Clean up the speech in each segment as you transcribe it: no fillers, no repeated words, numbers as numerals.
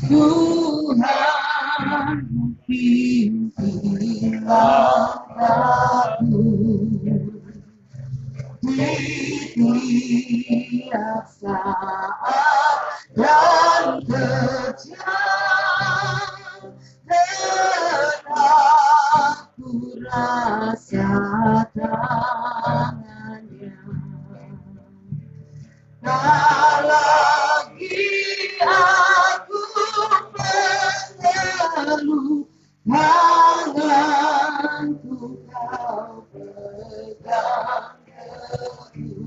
Tuhan pimpinlah aku di tiap saat dan kejam, dan aku rasa tangannya. Tak lagi aku mengeluh, tanganku kau pegang teguh.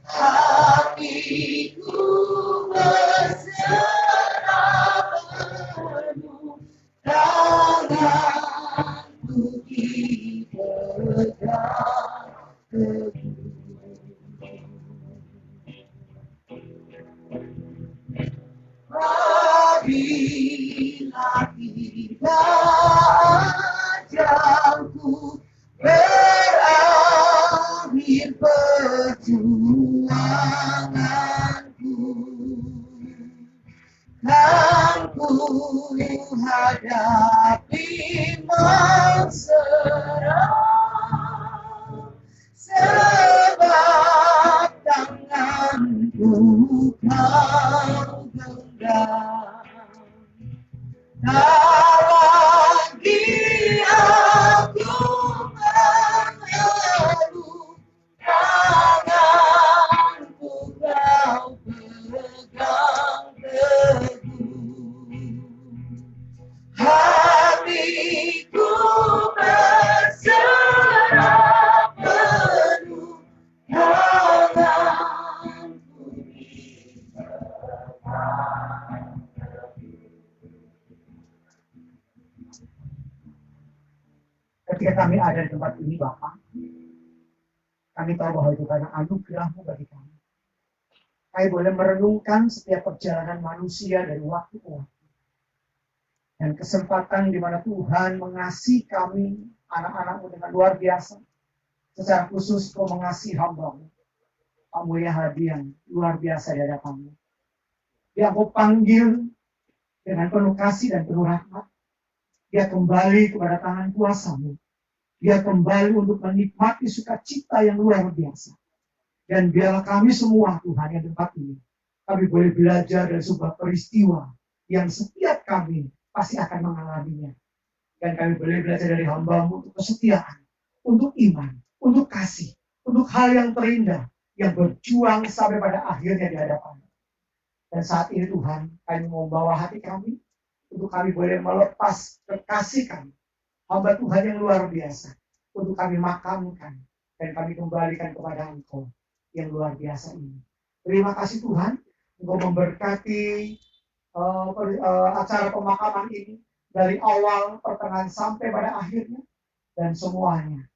Hatiku berserah penuh, tanganku dipegang teguh. Apabila tidak ajalku berakhir perjuanganku, kan ku hadapi serang, sebab tanganku kau genggam. Tak lagi aku mengeluh, tanganku kau pegang teguh. Hatiku berserah penuh, tanganku dipegang. Ketika kami ada di tempat ini, Bapak, kami tahu bahwa itu karena anugerah-Mu bagi kami. Kami boleh merenungkan setiap perjalanan manusia dari waktu ke waktu. Dan kesempatan di mana Tuhan mengasihi kami, anak-anak-Mu dengan luar biasa. Secara khusus Kau mengasihi hamba-Mu. Kamu ya hadiah luar biasa di hadapan-Mu. Dia Kau panggil dengan penuh kasih dan penuh rahmat. Dia kembali kepada tangan kuasa-Mu. Dia kembali untuk menikmati sukacita yang luar biasa. Dan biarlah kami semua, Tuhan, yang di tempat ini, kami boleh belajar dari sebuah peristiwa yang setiap kami pasti akan mengalaminya. Dan kami boleh belajar dari hamba-Mu untuk kesetiaan, untuk iman, untuk kasih, untuk hal yang terindah, yang berjuang sampai pada akhirnya di hadapan. Dan saat ini, Tuhan, kami mau membawa hati kami, untuk kami boleh melepas kekasih kami, hamba Tuhan yang luar biasa, untuk kami makamkan dan kami kembalikan kepada Engkau yang luar biasa ini. Terima kasih Tuhan, Engkau memberkati acara pemakaman ini dari awal, pertengahan sampai pada akhirnya, dan semuanya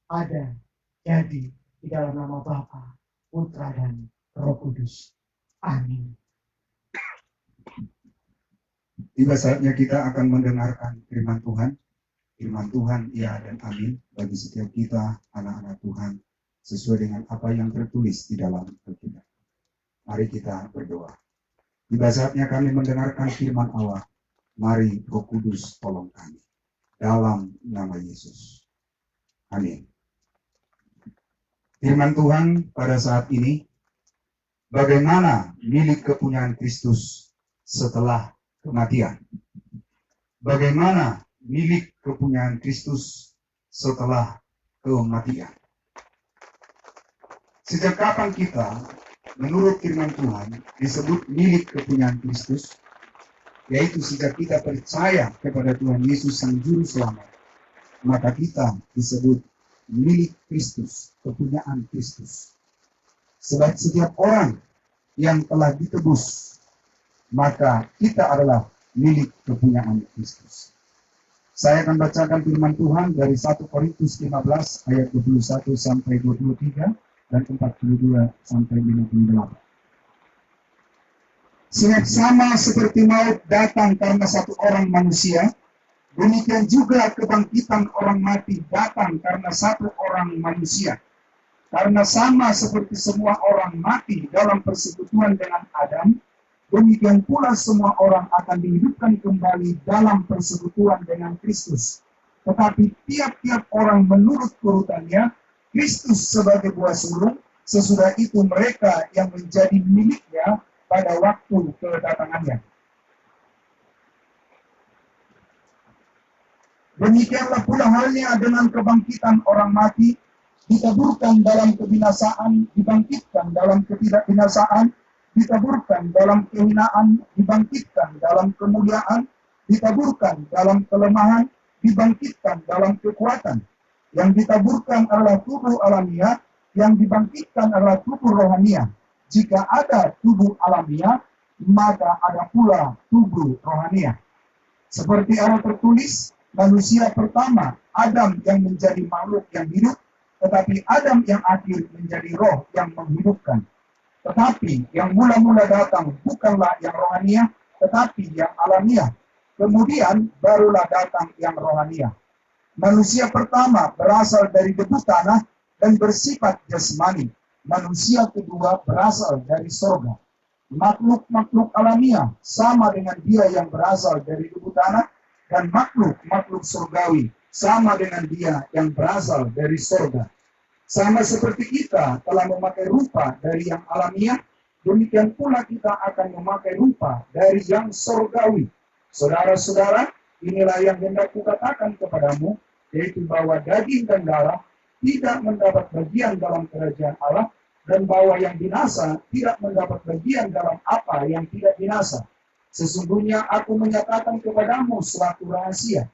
ada jadi di dalam nama Bapa, Putra dan Roh Kudus. Amin. Tiba saatnya kita akan mendengarkan firman Tuhan. Firman Tuhan, ya dan amin, bagi setiap kita, anak-anak Tuhan, sesuai dengan apa yang tertulis di dalam Alkitab. Mari kita berdoa. Tiba saatnya kami mendengarkan firman Allah. Mari Roh Kudus tolong kami. Dalam nama Yesus. Amin. Firman Tuhan pada saat ini, bagaimana milik kepunyaan Kristus setelah kematian? Bagaimana milik kepunyaan Kristus setelah kematian? Sejak kapan kita, menurut firman Tuhan, disebut milik kepunyaan Kristus? Yaitu sejak kita percaya kepada Tuhan Yesus Sang Juru Selamat, maka kita disebut milik Kristus, kepunyaan Kristus. Sebab setiap orang yang telah ditebus, maka kita adalah milik kepunyaan Kristus. Saya akan bacakan firman Tuhan dari 1 Korintus 15 ayat 21 sampai 23 dan 42 sampai 58. Sebab sama seperti maut datang karena satu orang manusia, demikian juga kebangkitan orang mati datang karena satu orang manusia. Karena sama seperti semua orang mati dalam persekutuan dengan Adam, Demikian pula semua orang akan dihidupkan kembali dalam persekutuan dengan Kristus. Tetapi tiap-tiap orang menurut urutannya, Kristus sebagai buah sulung, sesudah itu mereka yang menjadi miliknya pada waktu kedatangannya. Demikianlah pula halnya dengan kebangkitan orang mati, ditaburkan dalam kebinasaan, dibangkitkan dalam ketidakbinasaan, ditaburkan dalam kehinaan, dibangkitkan dalam kemuliaan, ditaburkan dalam kelemahan, dibangkitkan dalam kekuatan. Yang ditaburkan adalah tubuh alamiah, yang dibangkitkan adalah tubuh rohaniah. Jika ada tubuh alamiah, maka ada pula tubuh rohaniah. Seperti ada tertulis, manusia pertama, Adam yang menjadi makhluk yang hidup, tetapi Adam yang akhir menjadi roh yang menghidupkan. Tetapi yang mula-mula datang bukanlah yang rohaniah, tetapi yang alamiah. Kemudian barulah datang yang rohaniah. Manusia pertama berasal dari debu tanah dan bersifat jasmani. Manusia kedua berasal dari sorga. Makhluk-makhluk alamiah sama dengan dia yang berasal dari debu tanah, dan makhluk surgawi sama dengan dia yang berasal dari sorga. Sama seperti kita telah memakai rupa dari yang alamiah, demikian pula kita akan memakai rupa dari yang sorgawi. Saudara-saudara, inilah yang hendak kukatakan kepadamu, yaitu bahwa daging dan darah tidak mendapat bagian dalam kerajaan Allah, dan bahwa yang binasa tidak mendapat bagian dalam apa yang tidak binasa. Sesungguhnya aku menyatakan kepadamu suatu rahasia.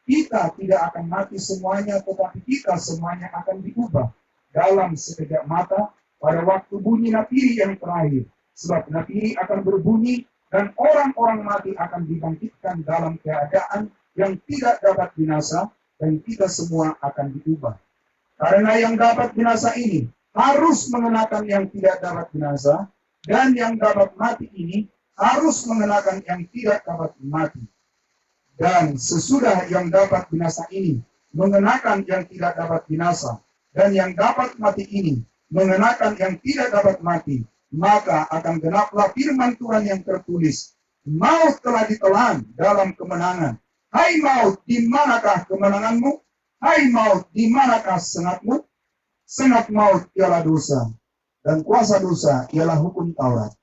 Kita tidak akan mati semuanya, tetapi kita semuanya akan diubah dalam sekejap mata pada waktu bunyi nafiri yang terakhir. Sebab nafiri akan berbunyi dan orang-orang mati akan dibangkitkan dalam keadaan yang tidak dapat binasa, dan kita semua akan diubah. Karena yang dapat binasa ini harus mengenakan yang tidak dapat binasa, dan yang dapat mati ini harus mengenakan yang tidak dapat mati. Dan sesudah yang dapat binasa ini mengenakan yang tidak dapat binasa, dan yang dapat mati ini mengenakan yang tidak dapat mati, maka akan genaplah firman Tuhan yang tertulis, maut telah ditelan dalam kemenangan. Hai maut, di manakah kemenanganmu? Hai maut, di manakah sengatmu? Sengat maut ialah dosa, dan kuasa dosa ialah hukum Taurat.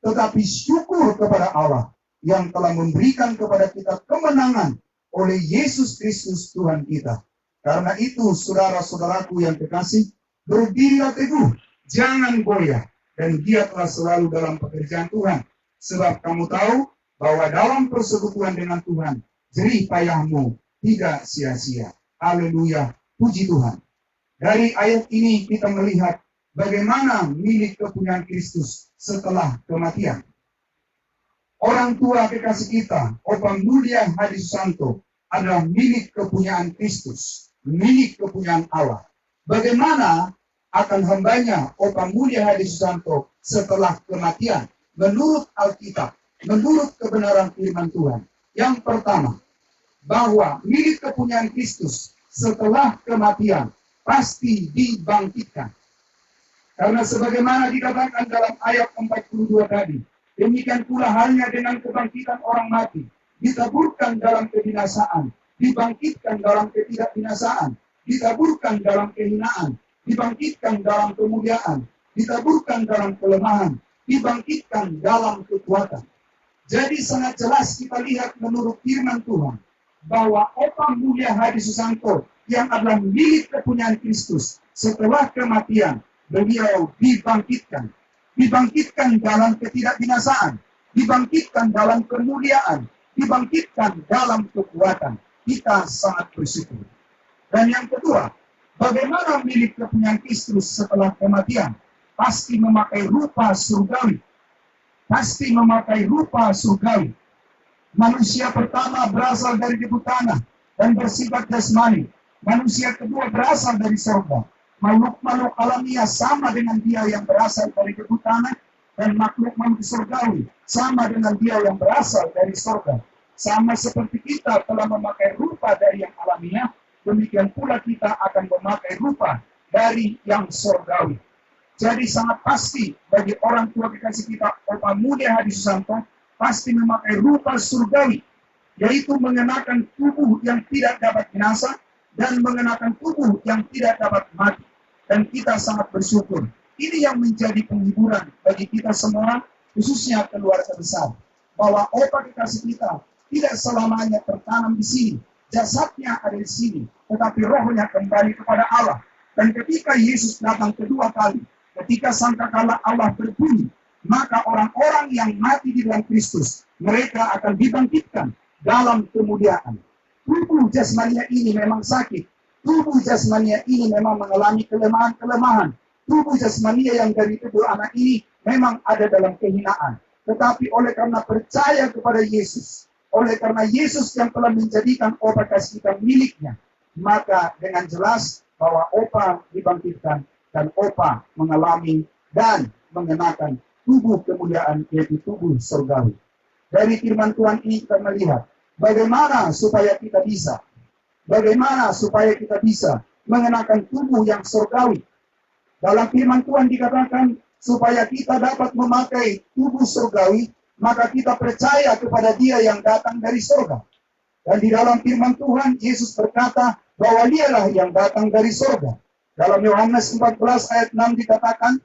Tetapi syukur kepada Allah yang telah memberikan kepada kita kemenangan oleh Yesus Kristus Tuhan kita. Karena itu, saudara-saudaraku yang kekasih, berdirilah teguh, jangan goyah, dan dia telah selalu dalam pekerjaan Tuhan. Sebab kamu tahu bahwa dalam persekutuan dengan Tuhan, jerih payahmu tidak sia-sia. Haleluya, puji Tuhan. Dari ayat ini kita melihat bagaimana milik kepunyaan Kristus setelah kematian. Orang tua kekasih kita, Opa Mulia Hadi Susanto, adalah milik kepunyaan Kristus, milik kepunyaan Allah. Bagaimana akan hambanya Opa Mulia Hadi Susanto setelah kematian? Menurut Alkitab, menurut kebenaran firman Tuhan. Yang pertama, bahwa milik kepunyaan Kristus setelah kematian pasti dibangkitkan. Karena sebagaimana dikatakan dalam ayat 42 tadi, demikian pula halnya dengan kebangkitan orang mati, ditaburkan dalam kebinasaan, dibangkitkan dalam ketidakbinasaan, ditaburkan dalam kehinaan, dibangkitkan dalam kemuliaan, ditaburkan dalam kelemahan, dibangkitkan dalam kekuatan. Jadi sangat jelas kita lihat menurut firman Tuhan, bahwa Opa Mulia Hadi Susanto yang adalah milik kepunyaan Kristus setelah kematian, beliau dibangkitkan. Dibangkitkan dalam ketidakbinasaan, dibangkitkan dalam kemuliaan, dibangkitkan dalam kekuatan. Kita sangat bersyukur. Dan yang kedua, bagaimana milik kepunyaan Kristus setelah kematian? Pasti memakai rupa surgawi. Pasti memakai rupa surgawi. Manusia pertama berasal dari debu tanah dan bersifat jasmani. Manusia kedua berasal dari surga. Makhluk-makhluk alamiah sama dengan dia yang berasal dari debu tanah, dan makhluk-makhluk surgawi sama dengan dia yang berasal dari surga. Sama seperti kita telah memakai rupa dari yang alamiah, demikian pula kita akan memakai rupa dari yang surgawi. Jadi sangat pasti bagi orang tua kekasih kita, Opa Muda Hadi Susanto, pasti memakai rupa surgawi, yaitu mengenakan tubuh yang tidak dapat binasa dan mengenakan tubuh yang tidak dapat mati. Dan kita sangat bersyukur. Ini yang menjadi penghiburan bagi kita semua, khususnya keluarga besar, bahwa Opa kekasih kita tidak selamanya tertanam di sini. Jasadnya ada di sini, tetapi rohnya kembali kepada Allah. Dan ketika Yesus datang kedua kali, ketika sangkakala Allah berbunyi, maka orang-orang yang mati di dalam Kristus, mereka akan dibangkitkan dalam kemuliaan. Tubuh jasmania ini memang sakit. Tubuh jasmania ini memang mengalami kelemahan-kelemahan. Tubuh jasmania yang dari tubuh anak ini memang ada dalam kehinaan. Tetapi oleh karena percaya kepada Yesus, oleh karena Yesus yang telah menjadikan Opa kasih kita miliknya, maka dengan jelas bahwa Opa dibangkitkan dan Opa mengalami dan mengenakan tubuh kemuliaan, yaitu tubuh surgawi. Dari firman Tuhan ini kita melihat bagaimana supaya kita bisa mengenakan tubuh yang surgawi. Dalam firman Tuhan dikatakan supaya kita dapat memakai tubuh surgawi, maka kita percaya kepada Dia yang datang dari surga. Dan di dalam firman Tuhan, Yesus berkata bahwa Dialah yang datang dari surga. Dalam Yohanes 14 ayat 6 dikatakan,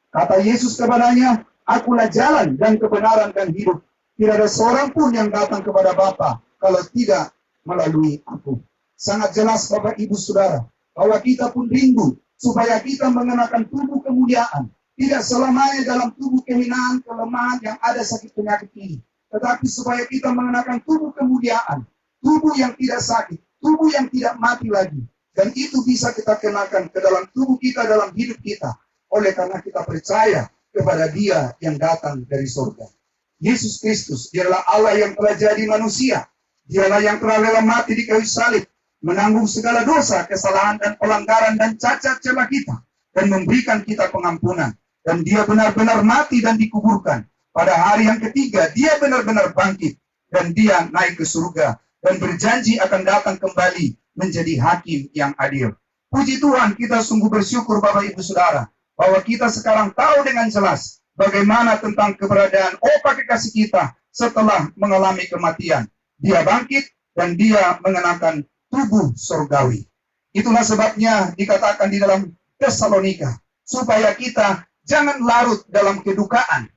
kata Yesus kepadanya, Akulah jalan dan kebenaran dan hidup. Tidak ada seorang pun yang datang kepada Bapa kalau tidak melalui aku. Sangat jelas Bapak Ibu Saudara, bahwa kita pun rindu supaya kita mengenakan tubuh kemuliaan. Tidak selamanya dalam tubuh kehinaan, kelemahan yang ada sakit penyakit ini. Tetapi supaya kita mengenakan tubuh kemuliaan. Tubuh yang tidak sakit. Tubuh yang tidak mati lagi. Dan itu bisa kita kenakan ke dalam tubuh kita, dalam hidup kita. Oleh karena kita percaya kepada Dia yang datang dari surga. Yesus Kristus, Dialah Allah yang telah jadi manusia. Dialah yang telah rela mati di kayu salib. Menanggung segala dosa, kesalahan dan pelanggaran dan cacat celah kita. Dan memberikan kita pengampunan. Dan Dia benar-benar mati dan dikuburkan. Pada hari yang ketiga, Dia benar-benar bangkit. Dan Dia naik ke surga. Dan berjanji akan datang kembali menjadi hakim yang adil. Puji Tuhan, kita sungguh bersyukur Bapak Ibu Saudara. Bahwa kita sekarang tahu dengan jelas. Bagaimana tentang keberadaan Opa kekasih kita setelah mengalami kematian. Dia bangkit dan Dia mengenakan tubuh surgawi. Itulah sebabnya dikatakan di dalam Tesalonika. Supaya kita jangan larut dalam kedukaan.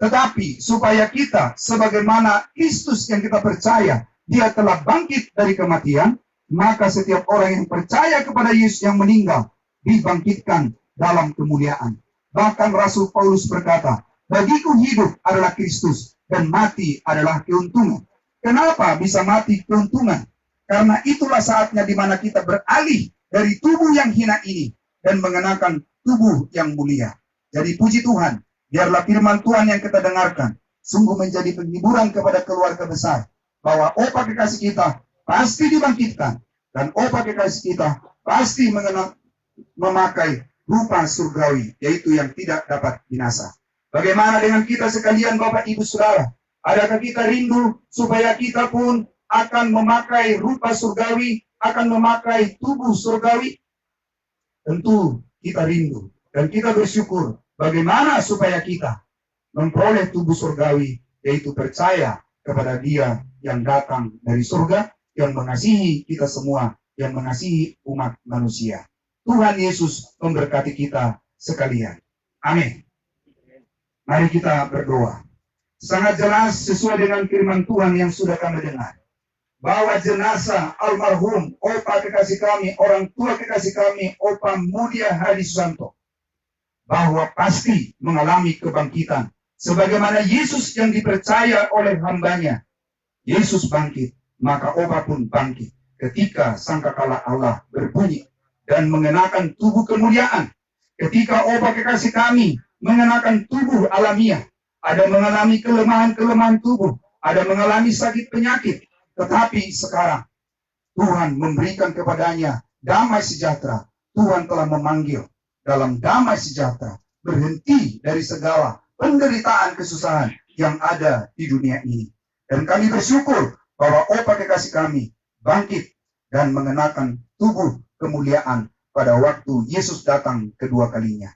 Tetapi supaya kita sebagaimana Kristus yang kita percaya, Dia telah bangkit dari kematian, maka setiap orang yang percaya kepada Yesus yang meninggal, dibangkitkan dalam kemuliaan. Bahkan Rasul Paulus berkata, bagiku hidup adalah Kristus dan mati adalah keuntungan. Kenapa bisa mati keuntungan? Karena itulah saatnya di mana kita beralih dari tubuh yang hina ini dan mengenakan tubuh yang mulia. Jadi puji Tuhan, biarlah firman Tuhan yang kita dengarkan sungguh menjadi penghiburan kepada keluarga besar bahwa Opa kekasih kita pasti dibangkitkan dan Opa kekasih kita pasti memakai rupa surgawi, yaitu yang tidak dapat binasa. Bagaimana dengan kita sekalian Bapak Ibu Saudara? Adakah kita rindu supaya kita pun akan memakai rupa surgawi, akan memakai tubuh surgawi? Tentu kita rindu dan kita bersyukur bagaimana supaya kita memperoleh tubuh surgawi, yaitu percaya kepada Dia yang datang dari surga, yang mengasihi kita semua, yang mengasihi umat manusia. Tuhan Yesus memberkati kita sekalian. Amin. Mari kita berdoa. Sangat jelas sesuai dengan firman Tuhan yang sudah kami dengar. Bahwa jenazah almarhum Opa kekasih kami, orang tua kekasih kami, Opa Muda Hadi Susanto, bahwa pasti mengalami kebangkitan. Sebagaimana Yesus yang dipercaya oleh hambanya. Yesus bangkit, maka Opa pun bangkit. Ketika sangkakala Allah berbunyi dan mengenakan tubuh kemuliaan. Ketika Opa kekasih kami mengenakan tubuh alamiah, ada mengalami kelemahan-kelemahan tubuh, ada mengalami sakit penyakit, tetapi sekarang Tuhan memberikan kepadanya damai sejahtera. Tuhan telah memanggil dalam damai sejahtera, berhenti dari segala penderitaan kesusahan yang ada di dunia ini. Dan kami bersyukur bahwa Opa kekasih kami bangkit dan mengenakan tubuh kemuliaan pada waktu Yesus datang kedua kalinya.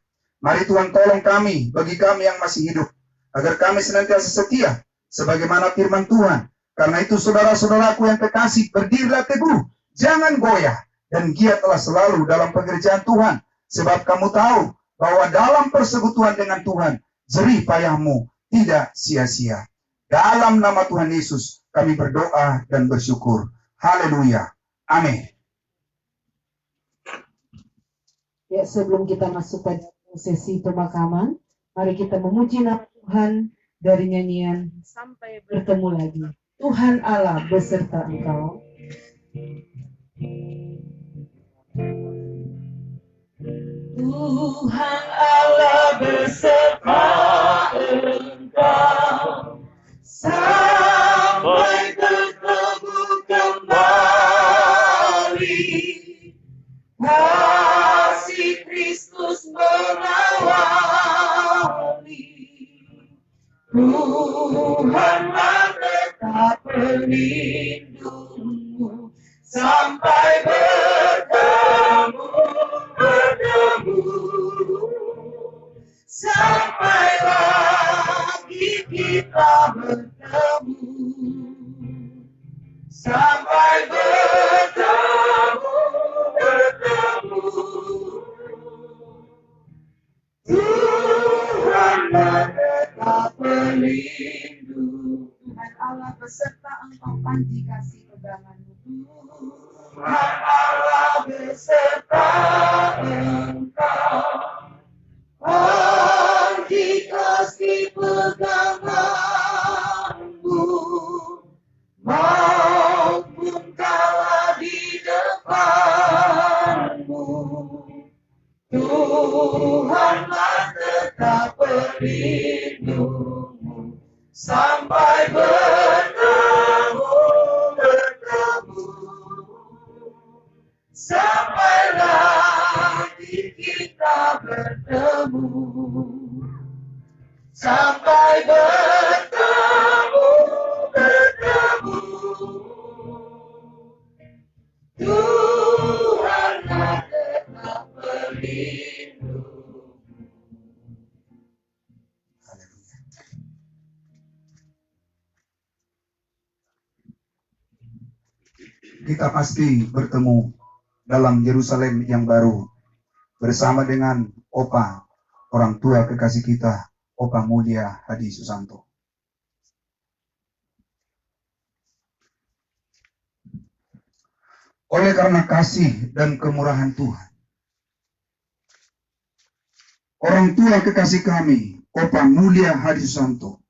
Mari Tuhan tolong kami, bagi kami yang masih hidup, agar kami senantiasa setia, sebagaimana firman Tuhan. Karena itu saudara-saudaraku yang kekasih, berdirilah teguh, jangan goyah, dan giatlah selalu dalam pekerjaan Tuhan. Sebab kamu tahu bahwa dalam persekutuan dengan Tuhan, jerih payahmu tidak sia-sia. Dalam nama Tuhan Yesus, kami berdoa dan bersyukur. Haleluya. Amin. Ya, sebelum kita masuk pada sesi pemakaman, mari kita memuji nama Tuhan dari nyanyian Sampai Bertemu Lagi. Tuhan Allah beserta engkau. Tuhan Allah beserta engkau sampai bertemu kembali. Kasih Kristus mengawali. Tuhanlah tetap pelindungmu sampai bertemu. Sampai lagi kita bertemu. Sampai bertemu. Tuhanlah tetap pelindung. Tuhan Allah beserta engkau panji kasih peganganmu. Tuhan Allah beserta engkau panji kasih peganganmu. Maupun kala di depanmu, Tuhanlah tetap pelindungmu sampai bertemu. Sampai lagi kita bertemu. Sampai bertemu. Tuhanlah tetap pelindung. Kita pasti bertemu dalam Yerusalem yang baru bersama dengan Opa, orang tua kekasih kita, Opa Mulia Hadi Susanto. Oleh karena kasih dan kemurahan Tuhan, orang tua kekasih kami, Opa Mulia Hadi Susanto,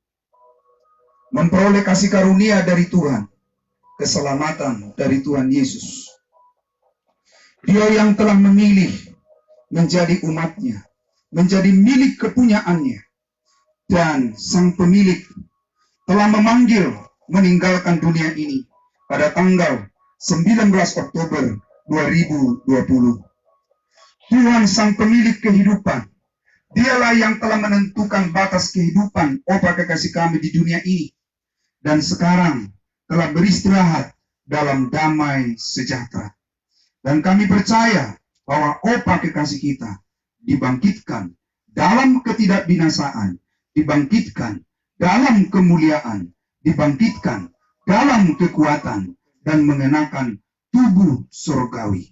memperoleh kasih karunia dari Tuhan, keselamatan dari Tuhan Yesus. Dia yang telah memilih menjadi umatnya, menjadi milik kepunyaannya, dan sang pemilik telah memanggil meninggalkan dunia ini pada tanggal 19 Oktober 2020. Tuhan sang pemilik kehidupan, dialah yang telah menentukan batas kehidupan Opa kekasih kami di dunia ini, dan sekarang telah beristirahat dalam damai sejahtera. Dan kami percaya bahwa Opa kekasih kita dibangkitkan dalam ketidakbinasaan, dibangkitkan dalam kemuliaan, dibangkitkan dalam kekuatan, dan mengenakan tubuh surgawi.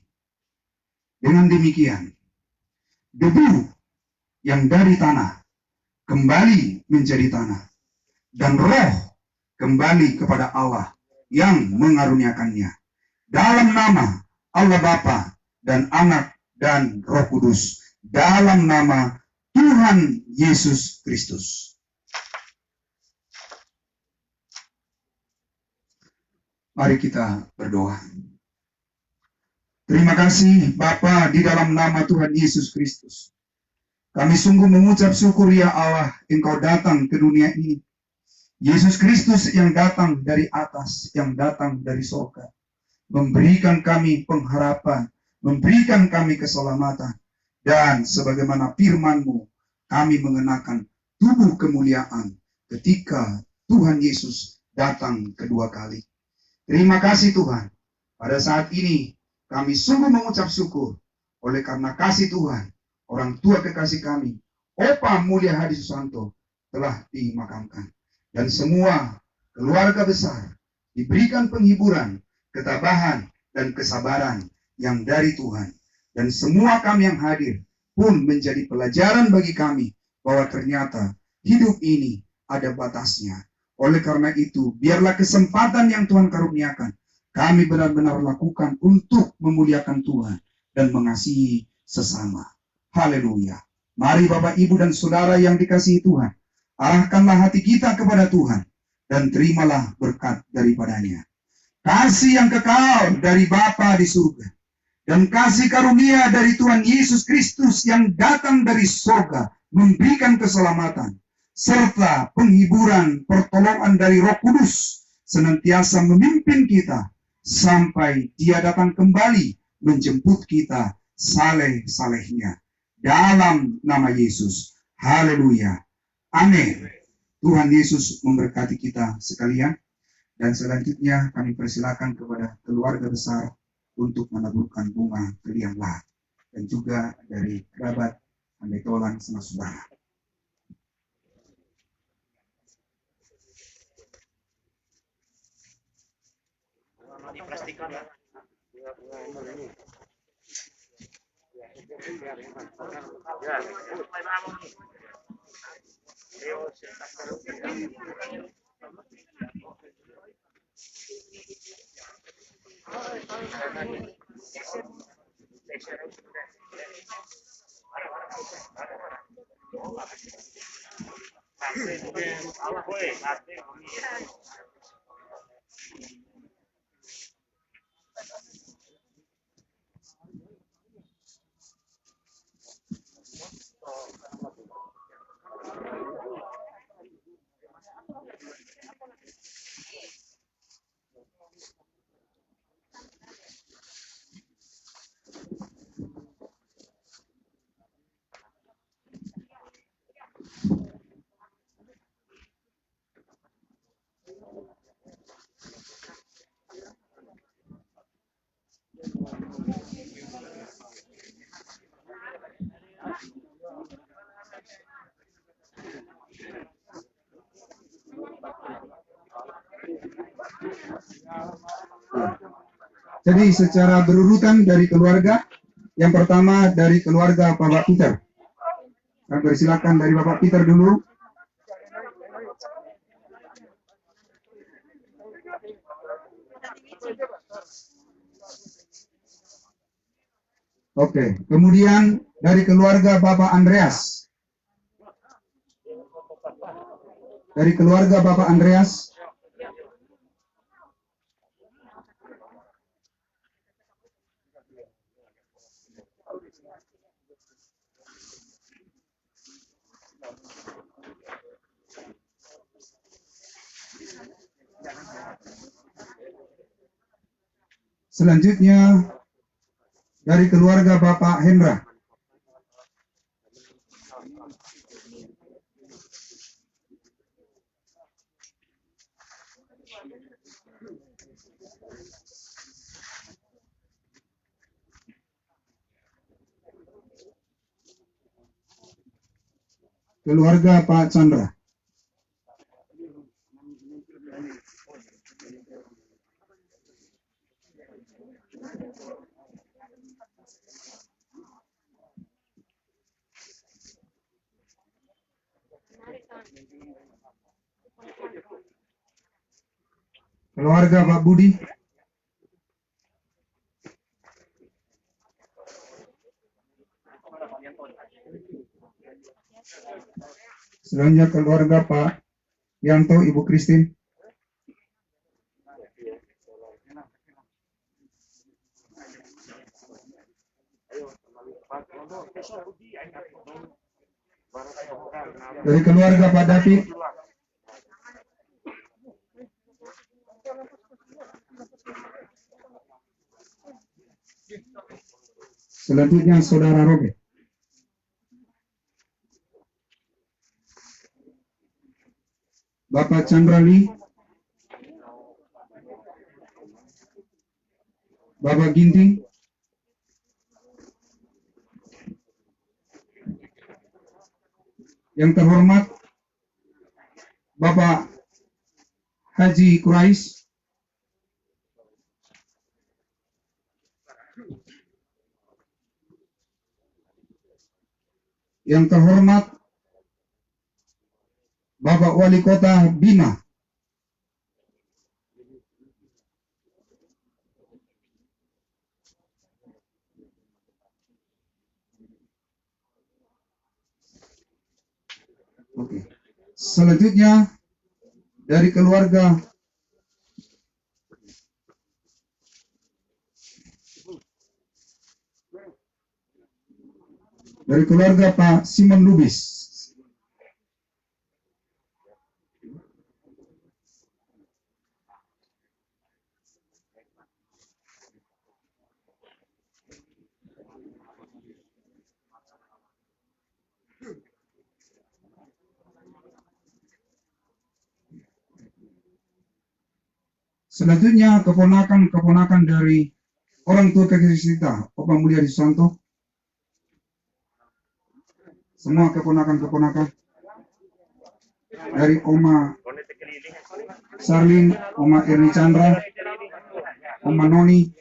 Dengan demikian, debu yang dari tanah kembali menjadi tanah, dan roh kembali kepada Allah yang mengaruniakannya. Dalam nama Allah Bapa dan Anak dan Roh Kudus, dalam nama Tuhan Yesus Kristus. Mari kita berdoa. Terima kasih Bapa, di dalam nama Tuhan Yesus Kristus. Kami sungguh mengucap syukur ya Allah, Engkau datang ke dunia ini. Yesus Kristus yang datang dari atas, yang datang dari surga, memberikan kami pengharapan, memberikan kami keselamatan. Dan sebagaimana firman-Mu, kami mengenakan tubuh kemuliaan ketika Tuhan Yesus datang kedua kali. Terima kasih Tuhan. Pada saat ini kami sungguh mengucap syukur oleh karena kasih Tuhan, orang tua kekasih kami, Opa Mulia Hadi Susanto telah dimakamkan. Dan semua keluarga besar diberikan penghiburan, ketabahan, dan kesabaran yang dari Tuhan. Dan semua kami yang hadir pun menjadi pelajaran bagi kami bahwa ternyata hidup ini ada batasnya. Oleh karena itu, biarlah kesempatan yang Tuhan karuniakan kami benar-benar lakukan untuk memuliakan Tuhan dan mengasihi sesama. Haleluya. Mari Bapak, Ibu, dan Saudara yang dikasihi Tuhan, arahkanlah hati kita kepada Tuhan dan terimalah berkat daripadanya. Kasih yang kekal dari Bapa di surga dan kasih karunia dari Tuhan Yesus Kristus yang datang dari surga memberikan keselamatan serta penghiburan pertolongan dari Roh Kudus senantiasa memimpin kita sampai Dia datang kembali menjemput kita saleh-salehnya. Dalam nama Yesus. Haleluya. Amin. Tuhan Yesus memberkati kita sekalian. Dan selanjutnya kami persilakan kepada keluarga besar untuk menaburkan bunga ke liang lahat. Dan juga dari kerabat Andai Tolan sama saudara. Jadi secara berurutan dari keluarga, yang pertama dari keluarga Bapak Peter. Kami persilakan dari Bapak Peter dulu. Oke, kemudian dari keluarga Bapak Andreas. Dari keluarga Bapak Andreas. Selanjutnya dari keluarga Bapak Hendra. Keluarga Pak Chandra. Keluarga Pak Budi. Selanjutnya keluarga Pak Yanto, Ibu Christine. Dari keluarga Pak David. Selanjutnya Saudara Robert. Bapak Chandrali. Bapak Ginting. Yang terhormat Bapak Haji Quraisy, yang terhormat Bapak Wali Kota Bima, oke. Selanjutnya dari keluarga Pak Simon Lubis. Selanjutnya keponakan dari orang tua kekasih kita, Bapak Mulia Susanto. Semua keponakan dari Oma Sarlin, Oma Erni Chandra, Oma Noni,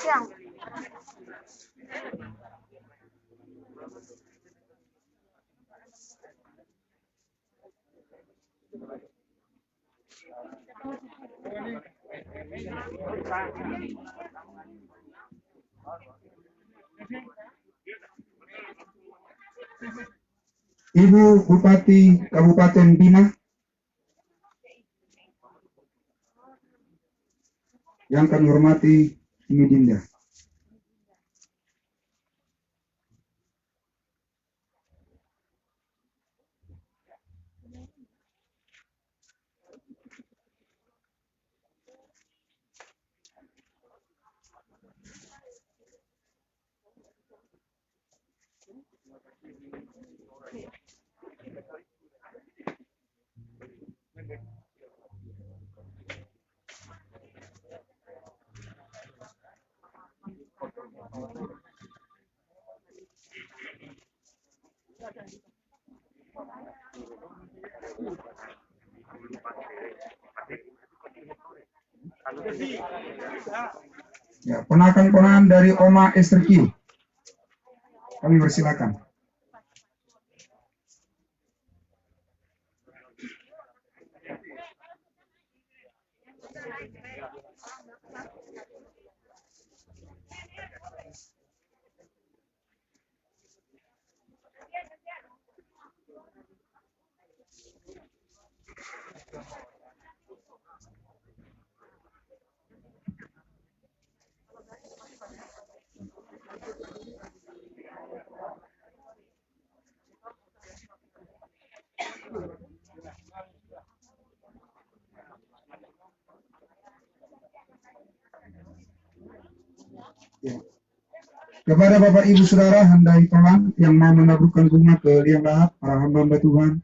Siang. Ibu Bupati Kabupaten Bima, yang kami hormati Umi Dinda. Ya, ponakan-ponakan dari Oma Esther Q, kami persilakan. Ya. Kepada Bapak Ibu Saudara handai tolong yang mau menaburkan bunga ke liang lahat, para hamba-hamba Tuhan,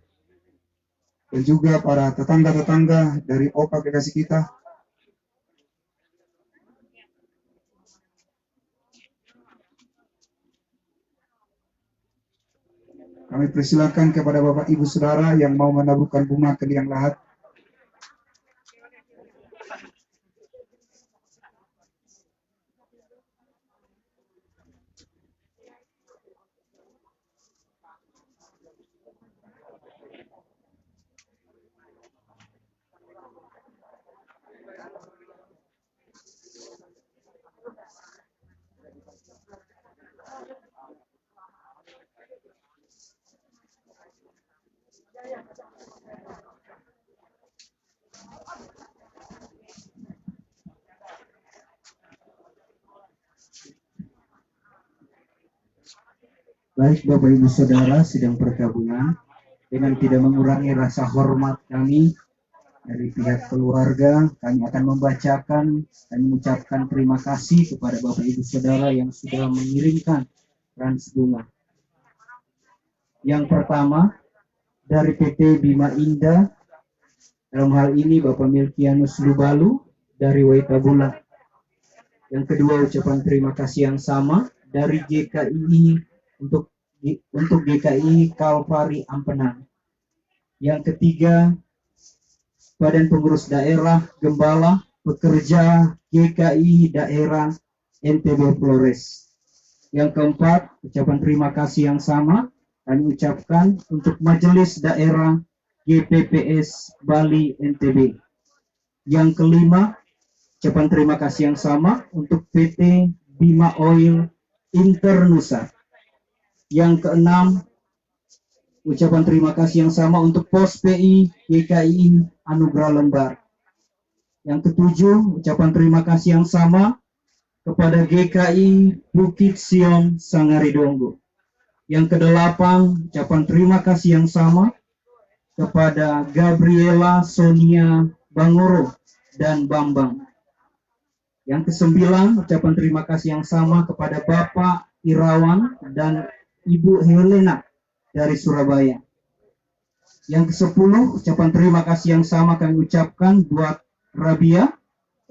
dan juga para tetangga-tetangga dari Opa kekasih kita. Kami persilakan kepada Bapak Ibu Saudara yang mau menaburkan bunga ke liang lahat. Baik Bapak Ibu Saudara sidang pergabungan, dengan tidak mengurangi rasa hormat kami Dari pihak keluarga, kami akan membacakan dan mengucapkan terima kasih kepada Bapak Ibu Saudara yang sudah mengirimkan trans bunga. Yang pertama, dari PT Bima Indah, dalam hal ini Bapak Milkianus Lubalu dari Waitabula. Yang kedua, ucapan terima kasih yang sama dari GKI untuk GKI Kalvari Ampenan. Yang ketiga, Badan Pengurus Daerah Gembala Pekerja GKI Daerah NTB Flores. Yang keempat, ucapan terima kasih yang sama kami ucapkan untuk Majelis Daerah GPPS Bali NTB. Yang kelima, ucapan terima kasih yang sama untuk PT Bima Oil Internusa. Yang keenam, ucapan terima kasih yang sama untuk Pos PI GKI Anugerah Lembar. Yang ketujuh, ucapan terima kasih yang sama kepada GKI Bukit Sion Sangaridonggo. Yang kedelapan, ucapan terima kasih yang sama kepada Gabriela Sonia Bangoro dan Bambang. Yang kesembilan, ucapan terima kasih yang sama kepada Bapak Irawan dan Ibu Helena dari Surabaya. Yang ke-10, ucapan terima kasih yang sama kami ucapkan buat Rabia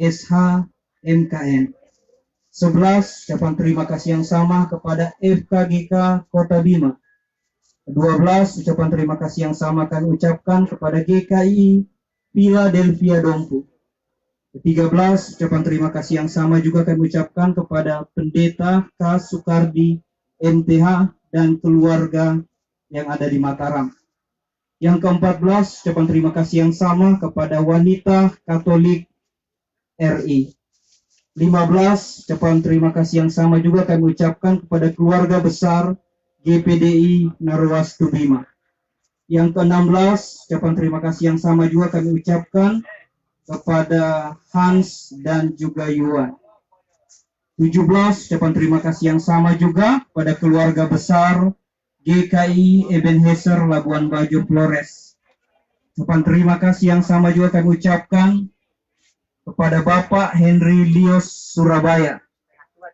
SH MKN. 11, ucapan terima kasih yang sama kepada FKGK Kota Bima. 12, ucapan terima kasih yang sama kami ucapkan kepada GKI Philadelphia Dompu. 13, ucapan terima kasih yang sama juga kami ucapkan kepada Pendeta K. Sukardi MTH dan keluarga yang ada di Mataram. Yang ke-14, ucapan terima kasih yang sama kepada Wanita Katolik RI. 15, ucapan terima kasih yang sama juga kami ucapkan kepada keluarga besar GPDI Narwastu Bima. Yang ke-16, ucapan terima kasih yang sama juga kami ucapkan kepada Hans dan juga Yuan. 17, ucapan terima kasih yang sama juga pada keluarga besar GKI Ebenezer Labuan Bajo Flores. Ucapan terima kasih yang sama juga kami ucapkan kepada Bapak Henry Lios Surabaya.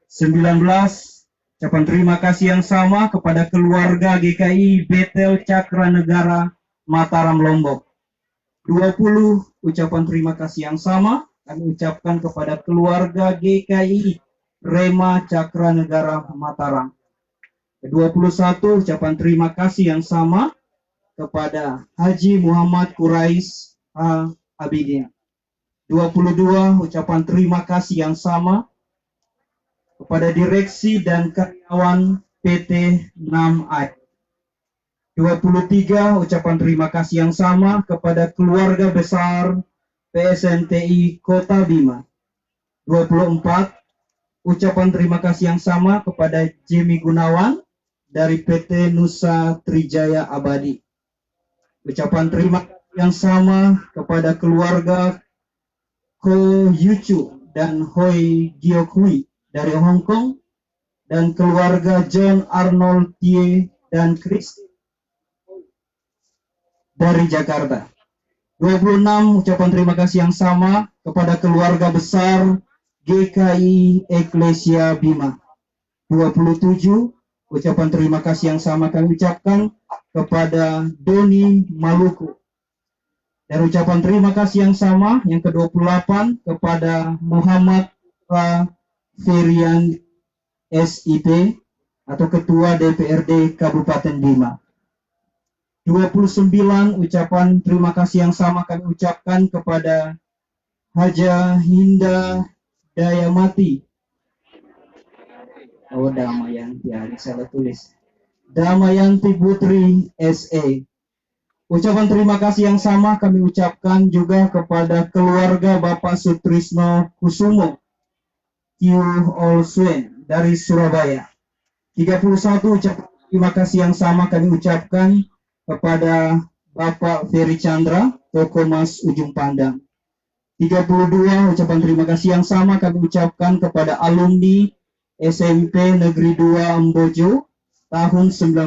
19, ucapan terima kasih yang sama kepada keluarga GKI Betel Cakra Negara Mataram Lombok. 20, ucapan terima kasih yang sama kami ucapkan kepada keluarga GKI Rema Cakra Negara Mataram. 21, ucapan terima kasih yang sama kepada Haji Muhammad Quraish Abidia. 22, ucapan terima kasih yang sama kepada direksi dan karyawan PT 6AI. 23, ucapan terima kasih yang sama kepada keluarga besar PSNTI Kota Bima. 24, ucapan terima kasih yang sama kepada Jimmy Gunawan dari PT Nusa Trijaya Abadi. Ucapan terima kasih yang sama kepada keluarga Ko Yuchu dan Hoi Giokhui dari Hong Kong dan keluarga John Arnold Tie dan Chris dari Jakarta. 26, ucapan terima kasih yang sama kepada keluarga besar GKI Eklesia Bima. 27, ucapan terima kasih yang sama kami ucapkan kepada Doni Maluku. Dan ucapan terima kasih yang sama yang ke-28 kepada Muhammad Ferian SIP atau Ketua DPRD Kabupaten Bima. 29, ucapan terima kasih yang sama kami ucapkan kepada Haja Hinda Dayamati. Oh, Damayanti, salah tulis. Damayanti Putri SE. Ucapan terima kasih yang sama kami ucapkan juga kepada keluarga Bapak Sutrisno Kusumo Q. Olswen dari Surabaya. 31, ucapan terima kasih yang sama kami ucapkan kepada Bapak Ferry Chandra, Toko Mas Ujung Pandang. 32, ucapan terima kasih yang sama kami ucapkan kepada alumni SMP Negeri 2 Ambojo tahun 19